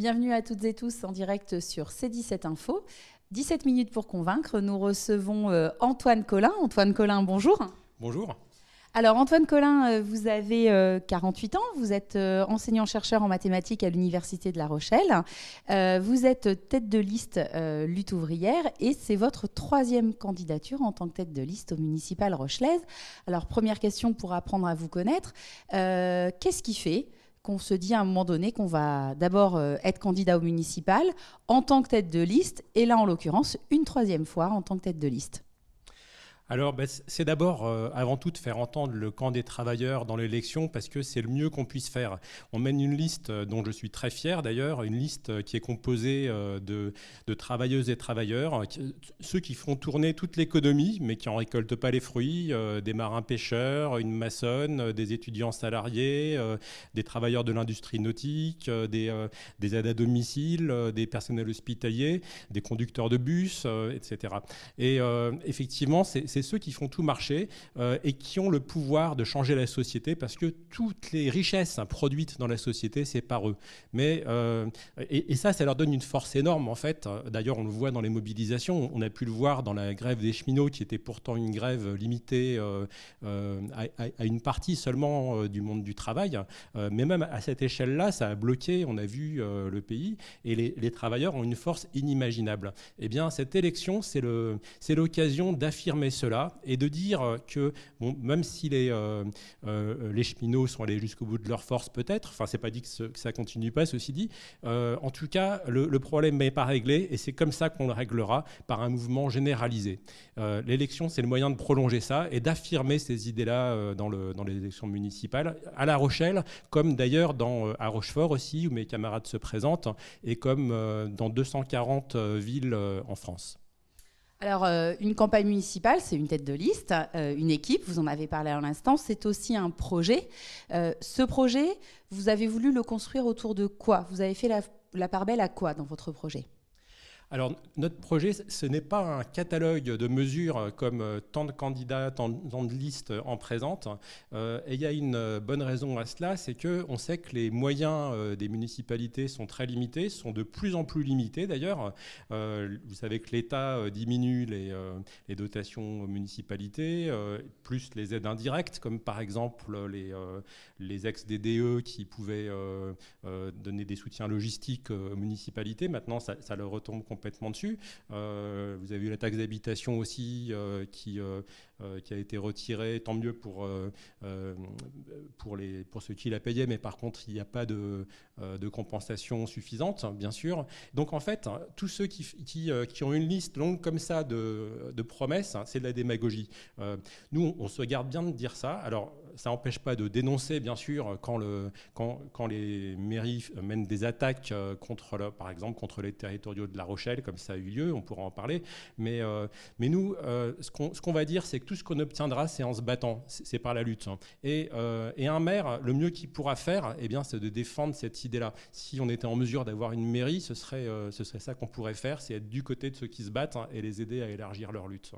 Bienvenue à toutes et tous en direct sur C17 Info. 17 minutes pour convaincre. Nous recevons Antoine Collin. Antoine Collin, bonjour. Bonjour. Alors Antoine Collin, vous avez 48 ans, vous êtes enseignant-chercheur en mathématiques à l'Université de La Rochelle. Vous êtes tête de liste Lutte ouvrière et c'est votre 3e candidature en tant que tête de liste au municipal rochelaise. Alors première question pour apprendre à vous connaître, qu'est-ce qui fait qu'on se dit à un moment donné qu'on va d'abord être candidat au municipal en tant que tête de liste et là en l'occurrence une 3e fois en tant que tête de liste? Alors, c'est d'abord, avant tout, de faire entendre le camp des travailleurs dans l'élection parce que c'est le mieux qu'on puisse faire. On mène une liste dont je suis très fier d'ailleurs, une liste qui est composée de travailleuses et travailleurs, ceux qui font tourner toute l'économie mais qui n'en récoltent pas les fruits, des marins-pêcheurs, une maçonne, des étudiants salariés, des travailleurs de l'industrie nautique, des aides à domicile, des personnels hospitaliers, des conducteurs de bus, etc. Et effectivement, c'est ceux qui font tout marcher et qui ont le pouvoir de changer la société parce que toutes les richesses produites dans la société, c'est par eux. Mais, et ça leur donne une force énorme en fait. D'ailleurs, on le voit dans les mobilisations. On a pu le voir dans la grève des cheminots qui était pourtant une grève limitée à une partie seulement du monde du travail. Mais même à cette échelle-là, ça a bloqué, on a vu le pays et les travailleurs ont une force inimaginable. Eh bien, cette élection, c'est l'occasion d'affirmer cela et de dire que bon, même si les cheminots sont allés jusqu'au bout de leur force peut-être, enfin c'est pas dit que ça continue pas, ceci dit, en tout cas le problème n'est pas réglé et c'est comme ça qu'on le réglera par un mouvement généralisé. L'élection c'est le moyen de prolonger ça et d'affirmer ces idées-là dans les élections municipales à La Rochelle, comme d'ailleurs à Rochefort aussi où mes camarades se présentent et comme dans 240 villes en France. Alors, une campagne municipale, c'est une tête de liste, une équipe, vous en avez parlé à l'instant, c'est aussi un projet. Ce projet, vous avez voulu le construire autour de quoi? Vous avez fait la part belle à quoi dans votre projet? Alors, notre projet, ce n'est pas un catalogue de mesures comme tant de candidats, tant de listes en présente. Et il y a une bonne raison à cela, c'est qu'on sait que les moyens des municipalités sont très limités, sont de plus en plus limités d'ailleurs. Vous savez que l'État diminue les dotations aux municipalités, plus les aides indirectes, comme par exemple les ex-DDE qui pouvaient donner des soutiens logistiques aux municipalités. Maintenant, ça leur retombe complètement dessus. Vous avez vu la taxe d'habitation aussi qui a été retirée, tant mieux pour ceux qui la payaient, mais par contre il n'y a pas de compensation suffisante, bien sûr. Donc en fait, tous ceux qui ont une liste longue comme ça de promesses, c'est de la démagogie. Nous, on se garde bien de dire ça. Alors, ça n'empêche pas de dénoncer, bien sûr, quand les mairies mènent des attaques par exemple, contre les territoriaux de La Rochelle, comme ça a eu lieu, on pourra en parler. Mais nous, ce qu'on va dire, c'est que tout ce qu'on obtiendra, c'est en se battant, c'est par la lutte. Et un maire, le mieux qu'il pourra faire, eh bien, c'est de défendre cette idée-là. Si on était en mesure d'avoir une mairie, ce serait ça qu'on pourrait faire, c'est être du côté de ceux qui se battent et les aider à élargir leur lutte.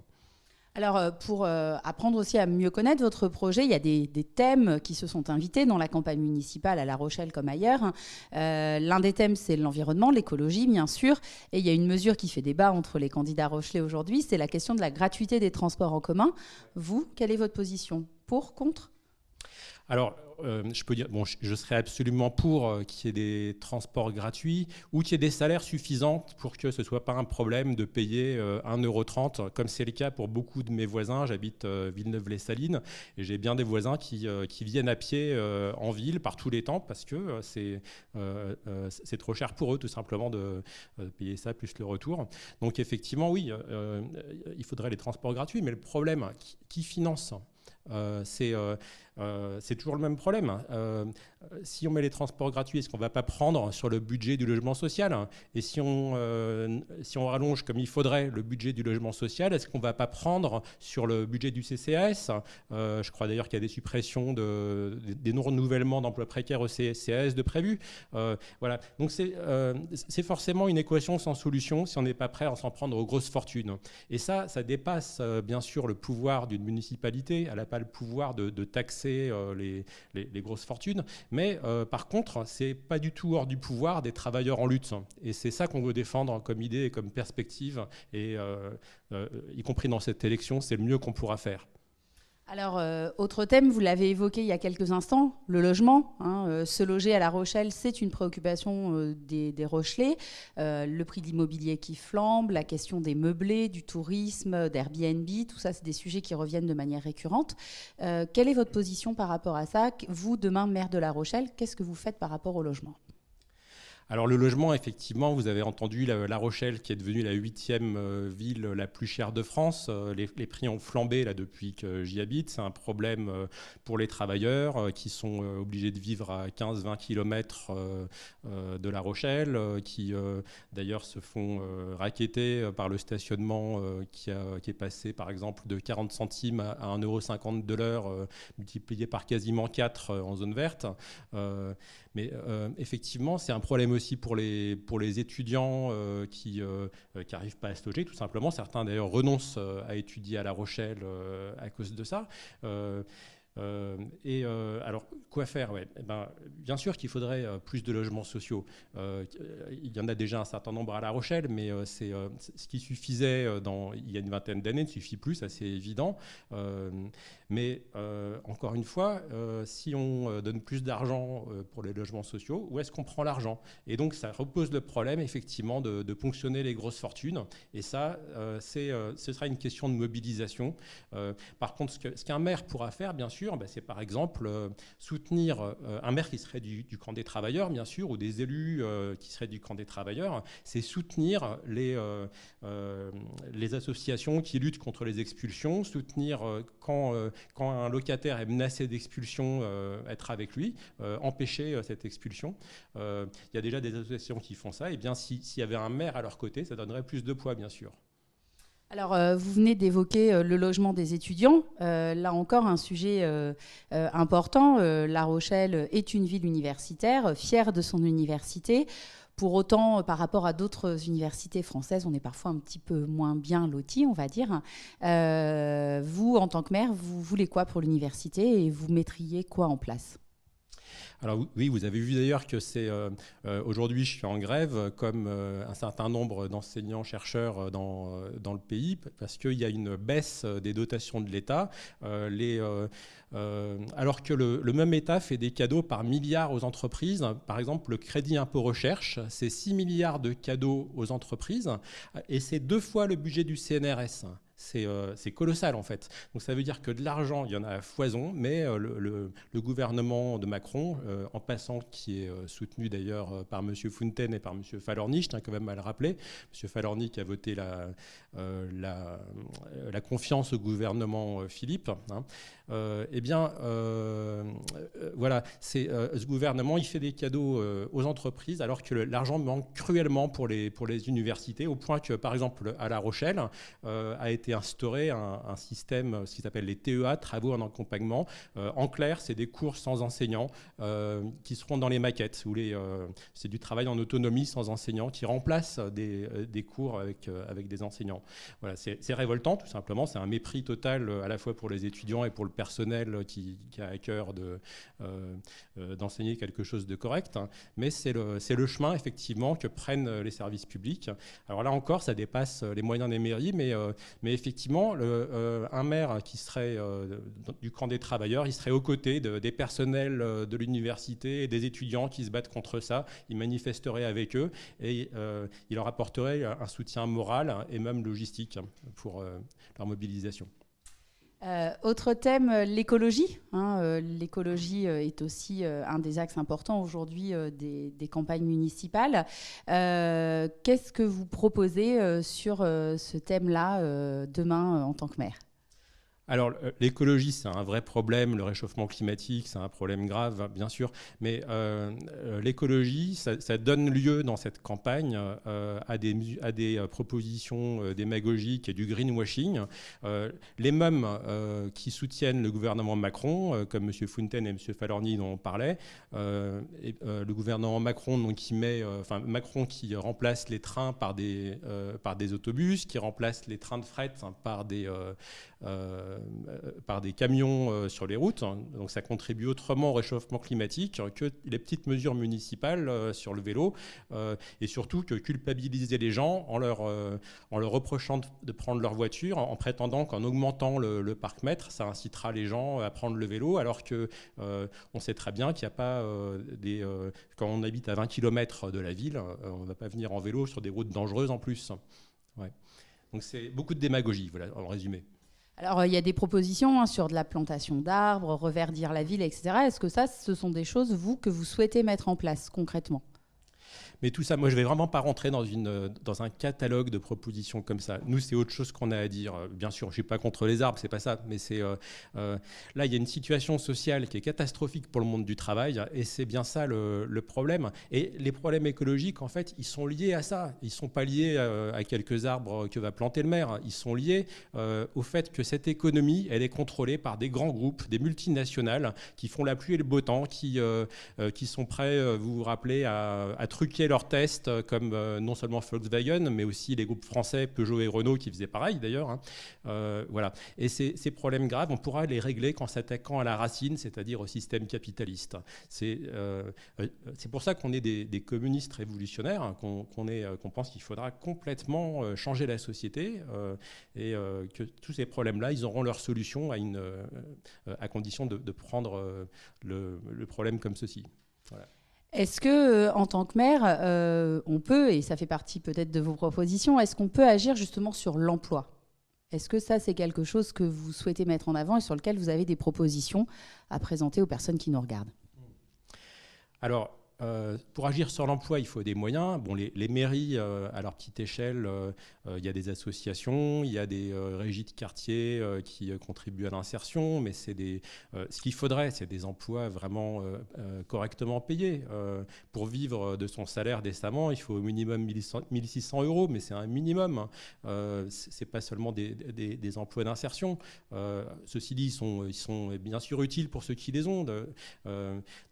Alors, pour apprendre aussi à mieux connaître votre projet, il y a des thèmes qui se sont invités dans la campagne municipale à La Rochelle comme ailleurs. L'un des thèmes, c'est l'environnement, l'écologie, bien sûr. Et il y a une mesure qui fait débat entre les candidats rochelais aujourd'hui, c'est la question de la gratuité des transports en commun. Vous, quelle est votre position? Pour, contre? Alors, je peux dire, bon, je serais absolument pour qu'il y ait des transports gratuits ou qu'il y ait des salaires suffisants pour que ce ne soit pas un problème de payer 1,30 €, comme c'est le cas pour beaucoup de mes voisins. J'habite Villeneuve-les-Salines et j'ai bien des voisins qui viennent à pied en ville par tous les temps parce que c'est trop cher pour eux, tout simplement, de payer ça plus le retour. Donc, effectivement, oui, il faudrait les transports gratuits, mais le problème, qui finance ? C'est toujours le même problème. Si on met les transports gratuits, est-ce qu'on ne va pas prendre sur le budget du logement social? Et si on rallonge comme il faudrait le budget du logement social, est-ce qu'on ne va pas prendre sur le budget du CCAS? Je crois d'ailleurs qu'il y a des suppressions des non-renouvellements d'emplois précaires au CCAS de prévus. Voilà. Donc c'est forcément une équation sans solution si on n'est pas prêt à s'en prendre aux grosses fortunes. Et ça dépasse bien sûr le pouvoir d'une municipalité. À la pas le pouvoir de taxer les grosses fortunes. Mais par contre, c'est pas du tout hors du pouvoir des travailleurs en lutte. Et c'est ça qu'on veut défendre comme idée et comme perspective. Et y compris dans cette élection, c'est le mieux qu'on pourra faire. Alors, autre thème, vous l'avez évoqué il y a quelques instants, le logement. Se loger à La Rochelle, c'est une préoccupation des Rochelais. Le prix de l'immobilier qui flambe, la question des meublés, du tourisme, d'Airbnb, tout ça, c'est des sujets qui reviennent de manière récurrente. Quelle est votre position par rapport à ça? Vous, demain, maire de La Rochelle, qu'est-ce que vous faites par rapport au logement? Alors le logement, effectivement, vous avez entendu La Rochelle qui est devenue la 8e ville la plus chère de France. Les prix ont flambé là, depuis que j'y habite. C'est un problème pour les travailleurs qui sont obligés de vivre à 15-20 km de La Rochelle, qui d'ailleurs se font racketter par le stationnement qui est passé par exemple de 40 centimes à 1,50 € de l'heure, multiplié par quasiment 4 en zone verte. Mais effectivement, c'est un problème aussi pour les étudiants qui n'arrivent pas à se loger, tout simplement. Certains, d'ailleurs, renoncent à étudier à La Rochelle à cause de ça. Alors, quoi faire? Eh ben, bien sûr qu'il faudrait plus de logements sociaux. Il y en a déjà un certain nombre à La Rochelle, mais c'est ce qui suffisait il y a une vingtaine d'années ne suffit plus, ça c'est évident. Mais encore une fois, si on donne plus d'argent pour les logements sociaux, où est-ce qu'on prend l'argent? Et donc ça repose le problème effectivement de ponctionner les grosses fortunes. Et ça, ce sera une question de mobilisation. Par contre, ce qu'un maire pourra faire, bien sûr, c'est par exemple soutenir un maire qui serait du camp des travailleurs, bien sûr, ou des élus qui seraient du camp des travailleurs, c'est soutenir les associations qui luttent contre les expulsions, soutenir quand un locataire est menacé d'expulsion, être avec lui, empêcher cette expulsion. Il y a déjà des associations qui font ça. Et bien, s'il y avait un maire à leur côté, ça donnerait plus de poids, bien sûr. Alors, vous venez d'évoquer le logement des étudiants. Là encore, un sujet important. La Rochelle est une ville universitaire, fière de son université. Pour autant, par rapport à d'autres universités françaises, on est parfois un petit peu moins bien lotis, on va dire. Vous, en tant que maire, vous voulez quoi pour l'université et vous mettriez quoi en place ? Alors oui, vous avez vu d'ailleurs que aujourd'hui je suis en grève comme un certain nombre d'enseignants-chercheurs dans le pays parce qu'il y a une baisse des dotations de l'État. Alors que le même État fait des cadeaux par milliards aux entreprises. Par exemple, le crédit impôt recherche, c'est 6 milliards de cadeaux aux entreprises et c'est 2 fois le budget du CNRS. C'est colossal en fait. Donc ça veut dire que de l'argent, il y en a à foison, mais le gouvernement de Macron, en passant, qui est soutenu d'ailleurs par M. Fontaine et par M. Falorni, je tiens quand même à le rappeler, M. Falorni qui a voté la confiance au gouvernement Philippe, voilà, ce gouvernement, il fait des cadeaux aux entreprises alors que l'argent manque cruellement pour les universités, au point que, par exemple, à La Rochelle, a été instauré un système, ce qui s'appelle les TEA, travaux en accompagnement. En clair, c'est des cours sans enseignants qui seront dans les maquettes. C'est du travail en autonomie sans enseignants qui remplace des cours avec des enseignants. Voilà, c'est révoltant, tout simplement. C'est un mépris total à la fois pour les étudiants et pour le personnel qui a à cœur d'enseigner quelque chose de correct. Mais c'est le chemin, effectivement, que prennent les services publics. Alors là encore, ça dépasse les moyens des mairies, mais effectivement, un maire qui serait du camp des travailleurs, il serait aux côtés des personnels de l'université et des étudiants qui se battent contre ça. Il manifesterait avec eux et il leur apporterait un soutien moral et même logistique pour leur mobilisation. Autre thème, l'écologie. L'écologie est aussi un des axes importants aujourd'hui des campagnes municipales. Qu'est-ce que vous proposez sur ce thème-là demain en tant que maire ? Alors, l'écologie, c'est un vrai problème. Le réchauffement climatique, c'est un problème grave, bien sûr. Mais l'écologie, ça donne lieu dans cette campagne à des propositions démagogiques et du greenwashing. Les mêmes qui soutiennent le gouvernement Macron, comme M. Fontaine et M. Falorni dont on parlait, le gouvernement Macron donc, Macron qui remplace les trains par des autobus, qui remplace les trains de fret par des par des camions sur les routes. Donc ça contribue autrement au réchauffement climatique que les petites mesures municipales sur le vélo, et surtout que culpabiliser les gens en leur reprochant de prendre leur voiture, en prétendant qu'en augmentant le parc-mètre, ça incitera les gens à prendre le vélo, alors qu'on sait très bien qu'il n'y a pas quand on habite à 20 km de la ville, on ne va pas venir en vélo sur des routes dangereuses en plus. Ouais. Donc c'est beaucoup de démagogie, voilà, en résumé. Alors, il y a des propositions sur de la plantation d'arbres, reverdir la ville, etc. Est-ce que ça, ce sont des choses, vous, que vous souhaitez mettre en place concrètement ? Mais tout ça, moi, je ne vais vraiment pas rentrer dans un catalogue de propositions comme ça. Nous, c'est autre chose qu'on a à dire. Bien sûr, je ne suis pas contre les arbres, c'est pas ça. Mais là, il y a une situation sociale qui est catastrophique pour le monde du travail, et c'est bien ça le problème. Et les problèmes écologiques, en fait, ils sont liés à ça. Ils ne sont pas liés à quelques arbres que va planter le maire. Ils sont liés au fait que cette économie, elle est contrôlée par des grands groupes, des multinationales, qui font la pluie et le beau temps, qui sont prêts, vous vous rappelez, à truquer leurs tests, comme non seulement Volkswagen, mais aussi les groupes français, Peugeot et Renault, qui faisaient pareil d'ailleurs. Voilà. Et ces problèmes graves, on pourra les régler qu'en s'attaquant à la racine, c'est-à-dire au système capitaliste. C'est pour ça qu'on est des communistes révolutionnaires, hein, qu'on pense qu'il faudra complètement changer la société, et que tous ces problèmes-là, ils auront leur solution à condition de prendre le problème comme ceci. Voilà. Est-ce que, en tant que maire, on peut, et ça fait partie peut-être de vos propositions, est-ce qu'on peut agir justement sur l'emploi ? Est-ce que ça, c'est quelque chose que vous souhaitez mettre en avant et sur lequel vous avez des propositions à présenter aux personnes qui nous regardent ? Alors, pour agir sur l'emploi, il faut des moyens. Bon, les mairies, à leur petite échelle, il y a des associations, il y a des régies de quartier qui contribuent à l'insertion, mais ce qu'il faudrait, c'est des emplois vraiment correctement payés. Pour vivre de son salaire décemment, il faut au minimum 1 600 euros, mais c'est un minimum. C'est pas seulement des emplois d'insertion. Ceci dit, ils sont bien sûr utiles pour ceux qui les ont.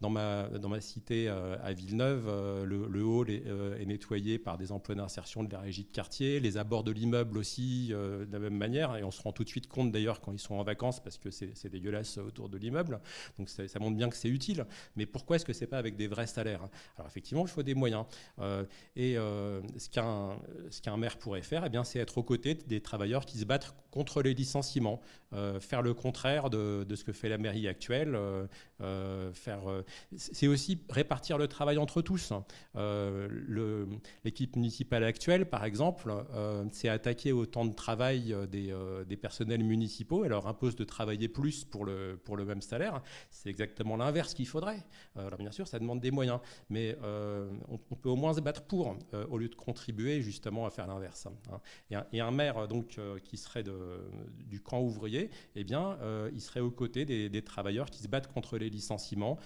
Dans ma cité, à Villeneuve, le hall est nettoyé par des emplois d'insertion de la régie de quartier, les abords de l'immeuble aussi de la même manière, et on se rend tout de suite compte d'ailleurs quand ils sont en vacances parce que c'est dégueulasse autour de l'immeuble, donc ça montre bien que c'est utile. Mais pourquoi est-ce que c'est pas avec des vrais salaires ? Alors effectivement, il faut des moyens, ce qu'un maire pourrait faire, eh bien, c'est être aux côtés des travailleurs qui se battent contre les licenciements, faire le contraire de ce que fait la mairie actuelle, c'est aussi répartir le travail entre tous. L'équipe municipale actuelle, par exemple, s'est attaquée au temps de travail des personnels municipaux. Elle leur impose de travailler plus pour le même salaire. C'est exactement l'inverse qu'il faudrait. Alors bien sûr, ça demande des moyens, mais on peut au moins se battre pour, au lieu de contribuer justement à faire l'inverse. Et un maire donc, qui serait du camp ouvrier, eh bien, il serait aux côtés des travailleurs qui se battent contre les licenciements.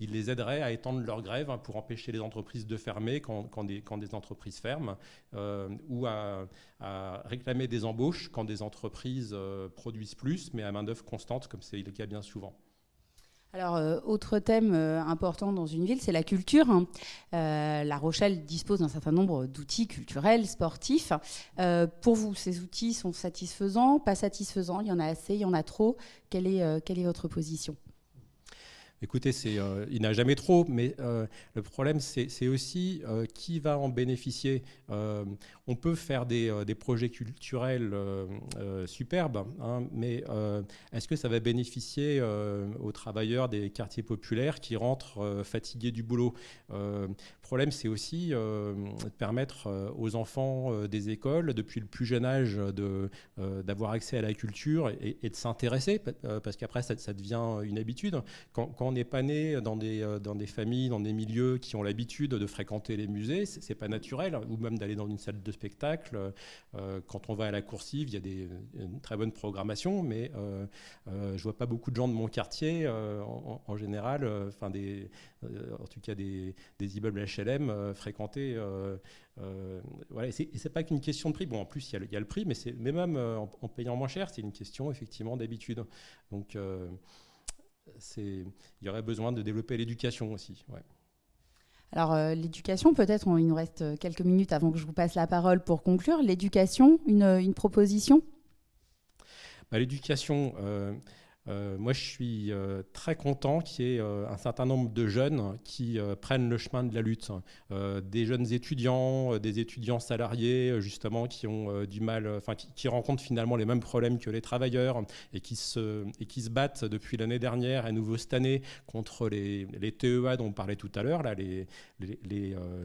Il les aiderait à étendre leur grève pour empêcher les entreprises de fermer quand des entreprises ferment, ou à réclamer des embauches quand des entreprises produisent plus, mais à main-d'œuvre constante, comme c'est le cas bien souvent. Alors, autre thème important dans une ville, c'est la culture. La Rochelle dispose d'un certain nombre d'outils culturels, sportifs. Pour vous, ces outils sont satisfaisants, pas satisfaisants ? Il y en a assez, il y en a trop ? Quelle est votre position ? Écoutez, il n'y en a jamais trop, mais le problème, c'est aussi qui va en bénéficier. On peut faire des projets culturels superbes, hein, mais est-ce que ça va bénéficier aux travailleurs des quartiers populaires qui rentrent fatigués du boulot ? Le problème, c'est aussi de permettre aux enfants des écoles, depuis le plus jeune âge, d'avoir accès à la culture et de s'intéresser, parce qu'après, ça devient une habitude. Quand on n'est pas né dans des familles, dans des milieux qui ont l'habitude de fréquenter les musées, c'est pas naturel, ou même d'aller dans une salle de spectacle. Quand on va à la Coursive, il y a une très bonne programmation, mais je vois pas beaucoup de gens de mon quartier, en général, en tout cas des immeubles HLM fréquentés. Voilà, et c'est pas qu'une question de prix. Bon, en plus, il y a le prix, mais même en payant moins cher, c'est une question effectivement d'habitude. Donc, il y aurait besoin de développer l'éducation aussi. Ouais. Alors, l'éducation, peut-être, il nous reste quelques minutes avant que je vous passe la parole pour conclure. L'éducation, une proposition ? L'éducation, moi je suis très content qu'il y ait un certain nombre de jeunes qui prennent le chemin de la lutte. Des jeunes étudiants, des étudiants salariés justement qui ont du mal, enfin qui rencontrent finalement les mêmes problèmes que les travailleurs et qui se battent depuis l'année dernière et à nouveau cette année contre les TEA dont on parlait tout à l'heure, là, les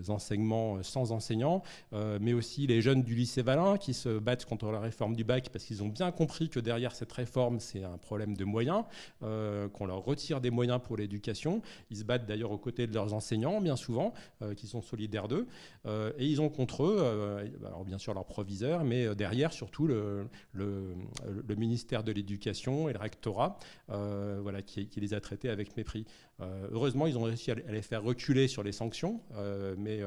enseignements sans enseignants, mais aussi les jeunes du lycée Valin qui se battent contre la réforme du bac parce qu'ils ont bien compris que derrière cette réforme, c'est un problème de moyens, qu'on leur retire des moyens pour l'éducation. Ils se battent d'ailleurs aux côtés de leurs enseignants, bien souvent, qui sont solidaires d'eux. Et ils ont contre eux, alors bien sûr leur proviseur, mais derrière surtout le ministère de l'Éducation et le rectorat, voilà, qui les a traités avec mépris. Heureusement, ils ont réussi à les faire reculer sur les sanctions, mais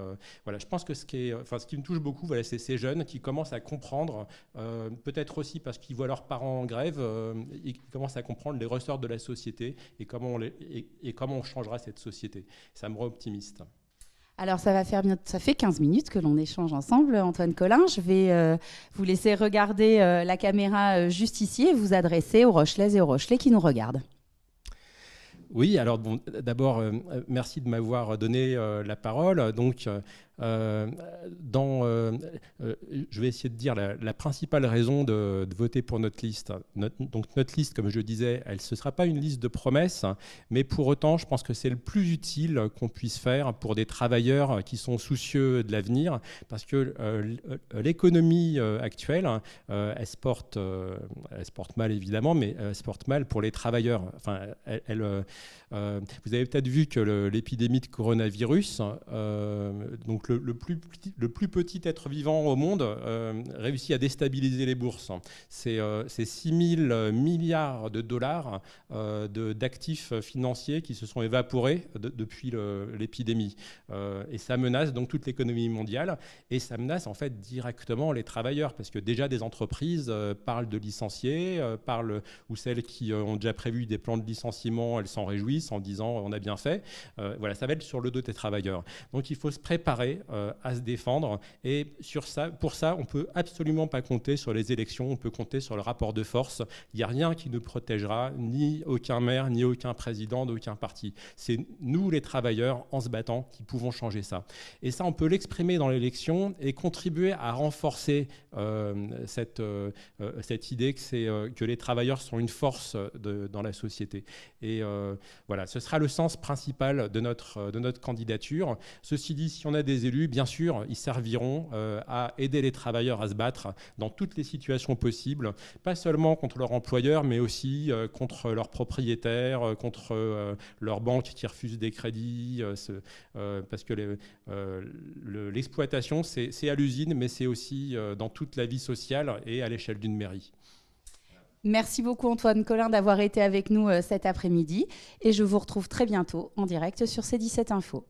voilà, je pense que ce qui me touche beaucoup, voilà, c'est ces jeunes qui commencent à comprendre, peut-être aussi parce qu'ils voient leurs parents en grève, ils commencent à comprendre les ressorts de la société et comment on changera cette société. Ça me rend optimiste. Alors, ça fait 15 minutes que l'on échange ensemble, Antoine Collin. Je vais vous laisser regarder la caméra juste ici et vous adresser aux Rochelaises et aux Rochelais qui nous regardent. Oui, alors bon, d'abord, merci de m'avoir donné la parole. Donc, je vais essayer de dire la principale raison de voter pour notre liste. Donc notre liste, comme je disais, ce ne sera pas une liste de promesses, mais pour autant, je pense que c'est le plus utile qu'on puisse faire pour des travailleurs qui sont soucieux de l'avenir, parce que l'économie actuelle, elle se porte mal évidemment, mais elle se porte mal pour les travailleurs. Enfin, vous avez peut-être vu que l'épidémie de coronavirus, donc le plus petit être vivant au monde, réussit à déstabiliser les bourses. C'est 6 000 milliards de dollars d'actifs financiers qui se sont évaporés depuis l'épidémie. Et ça menace donc toute l'économie mondiale et ça menace en fait directement les travailleurs parce que déjà des entreprises parlent de licencier, ou celles qui ont déjà prévu des plans de licenciement, elles s'en réjouissent en disant on a bien fait. Voilà, ça va être sur le dos des travailleurs. Donc il faut se préparer à se défendre et pour ça on ne peut absolument pas compter sur les élections, on peut compter sur le rapport de force. Il n'y a rien qui nous protégera, ni aucun maire, ni aucun président d'aucun parti. C'est nous les travailleurs en se battant qui pouvons changer ça. Et ça on peut l'exprimer dans l'élection et contribuer à renforcer cette idée que les travailleurs sont une force dans la société. Et voilà, ce sera le sens principal de notre candidature. Ceci dit, si on a des élus, bien sûr, ils serviront à aider les travailleurs à se battre dans toutes les situations possibles, pas seulement contre leur employeur, mais aussi contre leurs propriétaires, contre leurs banques qui refusent des crédits, parce que l'exploitation, c'est à l'usine, mais c'est aussi dans toute la vie sociale et à l'échelle d'une mairie. Merci beaucoup Antoine Collin d'avoir été avec nous cet après-midi et je vous retrouve très bientôt en direct sur C17 Info.